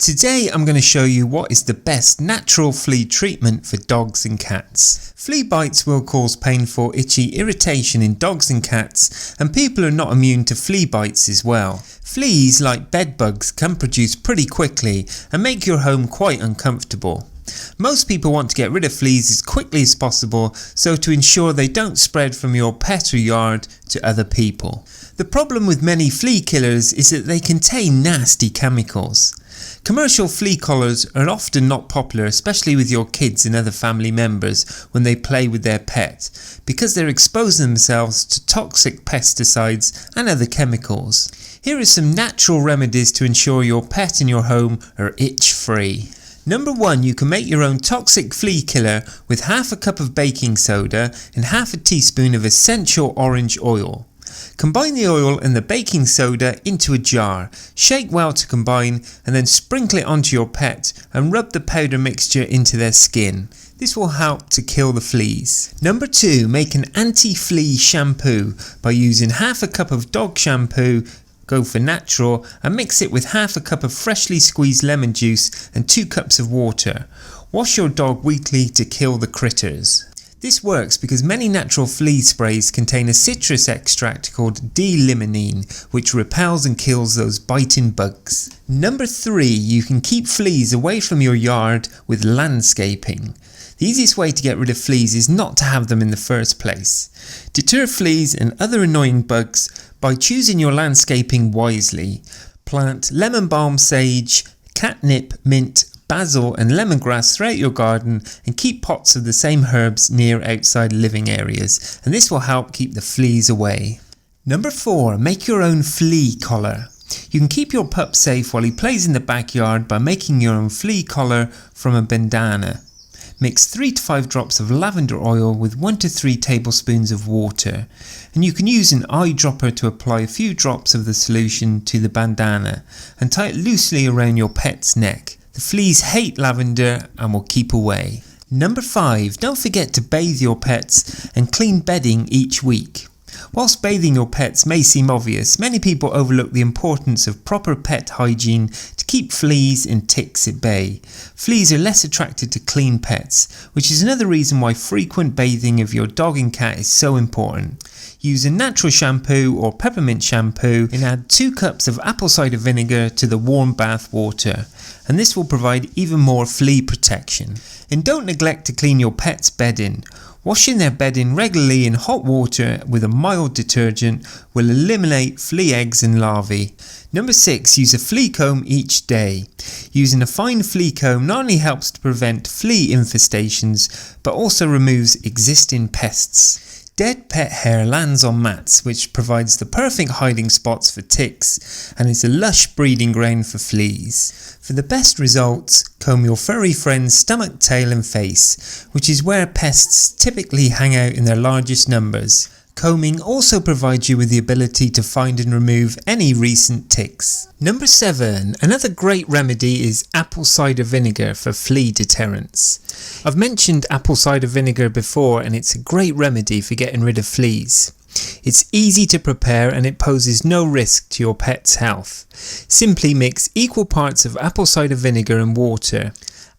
Today I'm going to show you what is the best natural flea treatment for dogs and cats. Flea bites will cause painful, itchy irritation in dogs and cats, and people are not immune to flea bites as well. Fleas, like bedbugs, can produce pretty quickly and make your home quite uncomfortable. Most people want to get rid of fleas as quickly as possible, so to ensure they don't spread from your pet or yard to other people. The problem with many flea killers is that they contain nasty chemicals. Commercial flea collars are often not popular, especially with your kids and other family members when they play with their pet, because they're exposing themselves to toxic pesticides and other chemicals. Here are some natural remedies to ensure your pet and your home are itch free. Number 1, you can make your own toxic flea killer with half a cup of baking soda and half a teaspoon of essential orange oil. Combine the oil and the baking soda into a jar, shake well to combine, and then sprinkle it onto your pet and rub the powder mixture into their skin. This will help to kill the fleas. Number 2, make an anti-flea shampoo by using half a cup of dog shampoo, go for natural, and mix it with half a cup of freshly squeezed lemon juice and 2 cups of water. Wash your dog weekly to kill the critters. This works because many natural flea sprays contain a citrus extract called D-limonene, which repels and kills those biting bugs. Number 3, you can keep fleas away from your yard with landscaping. The easiest way to get rid of fleas is not to have them in the first place. Deter fleas and other annoying bugs by choosing your landscaping wisely. Plant lemon balm, sage, catnip, mint, basil and lemongrass throughout your garden, and keep pots of the same herbs near outside living areas, and this will help keep the fleas away. Number 4, make your own flea collar. You can keep your pup safe while he plays in the backyard by making your own flea collar from a bandana. Mix 3 to 5 drops of lavender oil with 1 to 3 tablespoons of water, and you can use an eyedropper to apply a few drops of the solution to the bandana and tie it loosely around your pet's neck. The fleas hate lavender and will keep away. Number 5, don't forget to bathe your pets and clean bedding each week. Whilst bathing your pets may seem obvious, many people overlook the importance of proper pet hygiene to keep fleas and ticks at bay. Fleas are less attracted to clean pets, which is another reason why frequent bathing of your dog and cat is so important. Use a natural shampoo or peppermint shampoo and add 2 cups of apple cider vinegar to the warm bath water, and this will provide even more flea protection. And don't neglect to clean your pet's bedding. Washing their bedding regularly in hot water with a mild detergent will eliminate flea eggs and larvae. Number 6, use a flea comb each day. Using a fine flea comb not only helps to prevent flea infestations, but also removes existing pests. Dead pet hair lands on mats, which provides the perfect hiding spots for ticks and is a lush breeding ground for fleas. For the best results, comb your furry friend's stomach, tail and face, which is where pests typically hang out in their largest numbers. Combing also provides you with the ability to find and remove any recent ticks. Number 7, another great remedy is apple cider vinegar for flea deterrents. I've mentioned apple cider vinegar before, and it's a great remedy for getting rid of fleas. It's easy to prepare and it poses no risk to your pet's health. Simply mix equal parts of apple cider vinegar and water.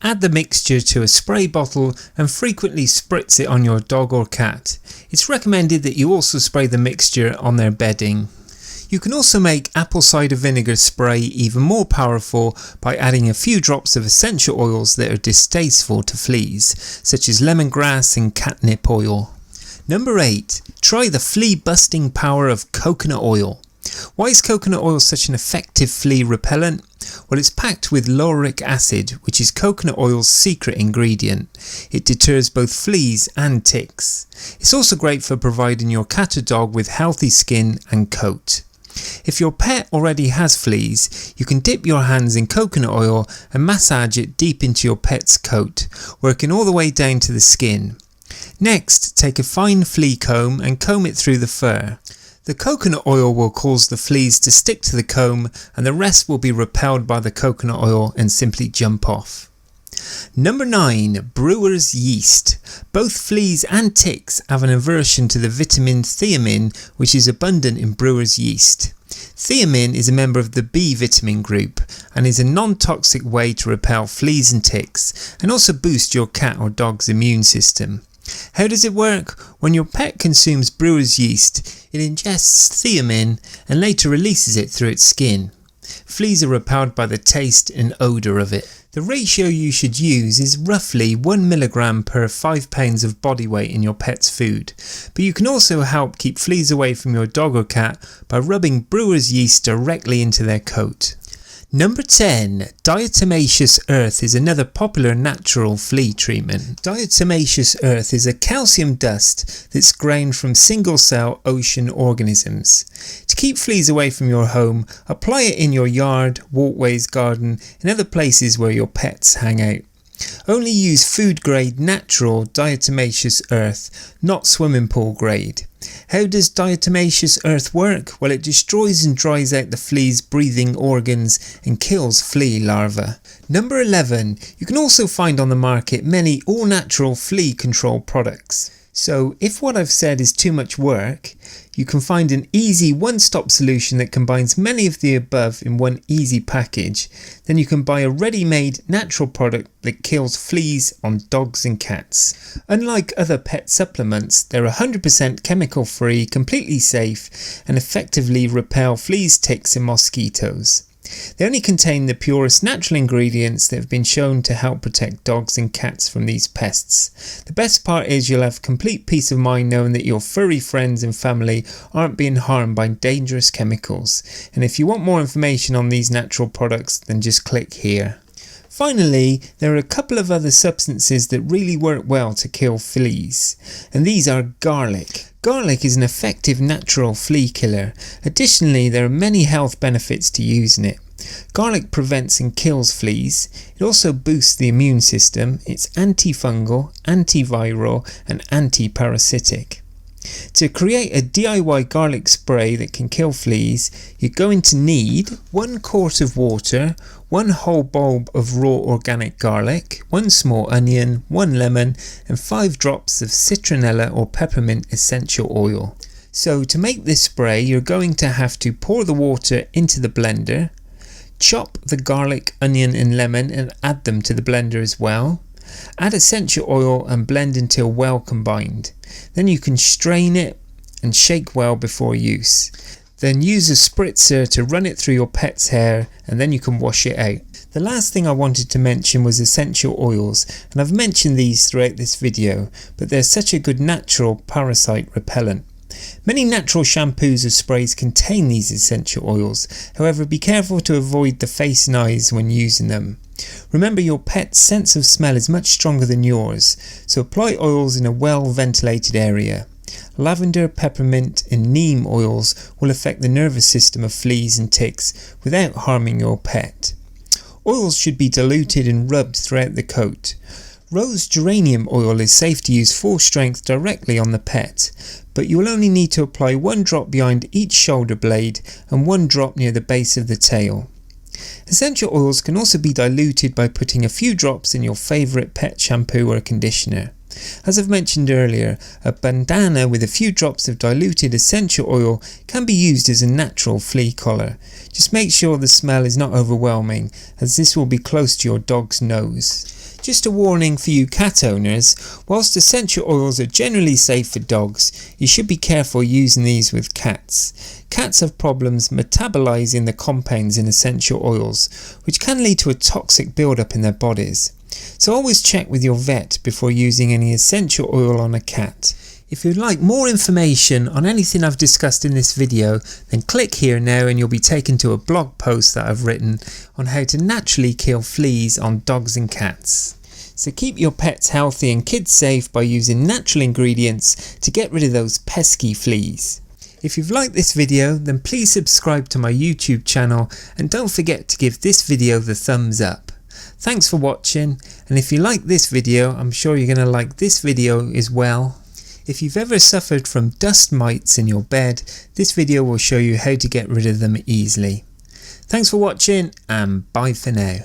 Add the mixture to a spray bottle and frequently spritz it on your dog or cat. It's recommended that you also spray the mixture on their bedding. You can also make apple cider vinegar spray even more powerful by adding a few drops of essential oils that are distasteful to fleas, such as lemongrass and catnip oil. Number 8, try the flea busting power of coconut oil. Why is coconut oil such an effective flea repellent? Well, it's packed with lauric acid, which is coconut oil's secret ingredient. It deters both fleas and ticks. It's also great for providing your cat or dog with healthy skin and coat. If your pet already has fleas, you can dip your hands in coconut oil and massage it deep into your pet's coat, working all the way down to the skin. Next, take a fine flea comb and comb it through the fur. The coconut oil will cause the fleas to stick to the comb, and the rest will be repelled by the coconut oil and simply jump off. Number 9, brewer's yeast. Both fleas and ticks have an aversion to the vitamin thiamine, which is abundant in brewer's yeast. Thiamine is a member of the B vitamin group and is a non-toxic way to repel fleas and ticks and also boost your cat or dog's immune system. How does it work? When your pet consumes brewer's yeast, it ingests thiamine and later releases it through its skin. Fleas are repelled by the taste and odour of it. The ratio you should use is roughly 1 mg per 5 pounds of body weight in your pet's food, but you can also help keep fleas away from your dog or cat by rubbing brewer's yeast directly into their coat. Number 10. Diatomaceous earth is another popular natural flea treatment. Diatomaceous earth is a calcium dust that's ground from single-cell ocean organisms. To keep fleas away from your home, apply it in your yard, walkways, garden and other places where your pets hang out. Only use food grade natural diatomaceous earth, not swimming pool grade. How does diatomaceous earth work? Well, it destroys and dries out the flea's breathing organs and kills flea larvae. Number 11. You can also find on the market many all-natural flea control products. So if what I've said is too much work, you can find an easy one-stop solution that combines many of the above in one easy package. Then you can buy a ready-made natural product that kills fleas on dogs and cats. Unlike other pet supplements, they're 100% chemical-free, completely safe, and effectively repel fleas, ticks and mosquitoes. They only contain the purest natural ingredients that have been shown to help protect dogs and cats from these pests. The best part is you'll have complete peace of mind knowing that your furry friends and family aren't being harmed by dangerous chemicals. And if you want more information on these natural products, then just click here. Finally, there are a couple of other substances that really work well to kill fleas, and these are garlic. Garlic is an effective natural flea killer. Additionally, there are many health benefits to using it. Garlic prevents and kills fleas. It also boosts the immune system. It's antifungal, antiviral and anti-parasitic. To create a DIY garlic spray that can kill fleas, you're going to need 1 quart of water, 1 whole bulb of raw organic garlic, 1 small onion, 1 lemon and 5 drops of citronella or peppermint essential oil. So to make this spray, you're going to have to pour the water into the blender, chop the garlic, onion and lemon and add them to the blender as well. Add essential oil and blend until well combined. Then you can strain it and shake well before use. Then use a spritzer to run it through your pet's hair and then you can wash it out. The last thing I wanted to mention was essential oils, and I've mentioned these throughout this video, but they're such a good natural parasite repellent. Many natural shampoos or sprays contain these essential oils, however be careful to avoid the face and eyes when using them. Remember, your pet's sense of smell is much stronger than yours, so apply oils in a well ventilated area. Lavender, peppermint and neem oils will affect the nervous system of fleas and ticks without harming your pet. Oils should be diluted and rubbed throughout the coat. Rose geranium oil is safe to use full strength directly on the pet, but you will only need to apply 1 drop behind each shoulder blade and 1 drop near the base of the tail. Essential oils can also be diluted by putting a few drops in your favourite pet shampoo or conditioner. As I've mentioned earlier, a bandana with a few drops of diluted essential oil can be used as a natural flea collar. Just make sure the smell is not overwhelming, as this will be close to your dog's nose. Just a warning for you cat owners, whilst essential oils are generally safe for dogs, you should be careful using these with cats. Cats have problems metabolizing the compounds in essential oils, which can lead to a toxic buildup in their bodies. So always check with your vet before using any essential oil on a cat. If you'd like more information on anything I've discussed in this video, then click here now and you'll be taken to a blog post that I've written on how to naturally kill fleas on dogs and cats. So keep your pets healthy and kids safe by using natural ingredients to get rid of those pesky fleas. If you've liked this video, then please subscribe to my YouTube channel and don't forget to give this video the thumbs up. Thanks for watching, and if you like this video, I'm sure you're going to like this video as well. If you've ever suffered from dust mites in your bed, this video will show you how to get rid of them easily. Thanks for watching and bye for now.